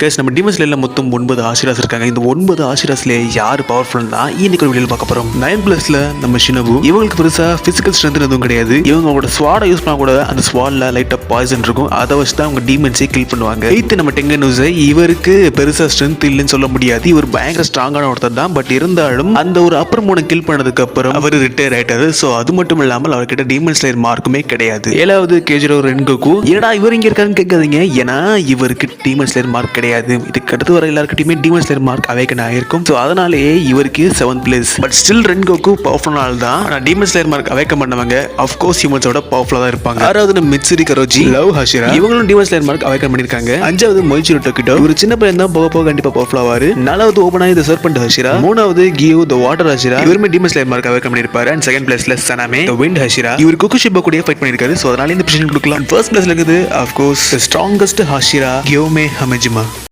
Guys நம்ம demon ஸ்லேயர்ல மொத்தம் 9 ஆசிராஸ் இருக்காங்க. இந்த 9 ஆசிராஸ்ல யார் பவர்ஃபுல் தான் இன்னைக்கு ஒரு வீடியோல பார்க்க போறோம். 9+ல நம்ம ஷினபு. இவங்களுக்கு பெருசா பிசிக்கல் ஸ்ட்ரென்த் எதுவும் கிடையாது. இவங்களோட ஸ்வாட யூஸ் பண்ண கூட அந்த ஸ்வாட்ல லைட்டா பாய்சன் இருக்கும். அதை வச்சு தான் அவங்க டீமன்ஸை கில் பண்ணுவாங்க. 8 நம்ம டெங்கனூஸ். இவருக்கு பெருசா ஸ்ட்ரென்த் இல்லைன்னு சொல்ல முடியாது. இவர் பயங்கர ஸ்ட்ராங்கான ஒருத்தர் தான். பட் இருந்தாலும் அந்த ஒரு அப்பர் மூணை கில் பண்ணதுக்கு அப்புறம் அவர் ரிட்டையர் ஆயிட்டாரு. ஸோ அது மட்டும் இல்லாமல் அவர்கிட்ட டீமன் ஸ்லேயர் மார்க்குமே கிடையாது. 7வது கேஜிரோ ரென்கோகு. ஏடா இவர் இங்க இருக்காருன்னு கேட்காதீங்க. ஏன்னா இவருக்கு டீமன் ஸ்லேயர் மார்க் கிடையாது. இதுக்கு அடுத்து வர எல்லாருக்கிட்டையுமே டீமன் ஸ்லேயர் மார்க் அவேக்கன் ஆயிருக்கும். ஸோ அதனாலேயே இவருக்கு 7th பிளேஸ். பட் ஸ்டில் ரென்கோக்கு பவர்ஃபுல் ஆள் தான். ஆனால் டீமன் ஸ்லேயர் மார்க் அவேக்கன் பண்ணவங்க அஃப்கோர்ஸ் ஹியூமன்ஸோட பவர்ஃபுல்லா தான் இருப்பாங்க. 6வது நம்ம மிட்சுரி கரோஜி, லவ் ஹஷிரா. இவங்களும் டீமன் ஸ்லேயர் மார்க் அவேக்கன் பண்ணிருக்காங்க. 5வது மொய்ச்சிரோ டோகிட்டோ. இவர் சின்ன பையன் தான், போக போக கண்டிப்பா பவர்ஃபுல் ஆவாரு. 4வது ஓபனா இந்த சர்பண்ட் ஹஷிரா. 3வது கியூ தி வாட்டர் ஹஷிரா. இவருமே டீமன் ஸ்லேயர் மார்க் அவேக்கன் பண்ணிருப்பாரு. அண்ட் செகண்ட் பிளேஸ்ல சனாமே தி விண்ட் ஹஷிரா. இவர் குக்குஷிபா கூட ஃபைட் பண்ணிருக்காரு. ஸோ அதனால இந்த பொசிஷன் கொடுக்கலாம். ஃபர்ஸ்ட் பிளேஸ்ல இருக்குது அஃப்கோர்ஸ் தி ஸ்ட்ராங்கஸ்ட் ஹஷிரா கியோமே ஹமெஜிமா.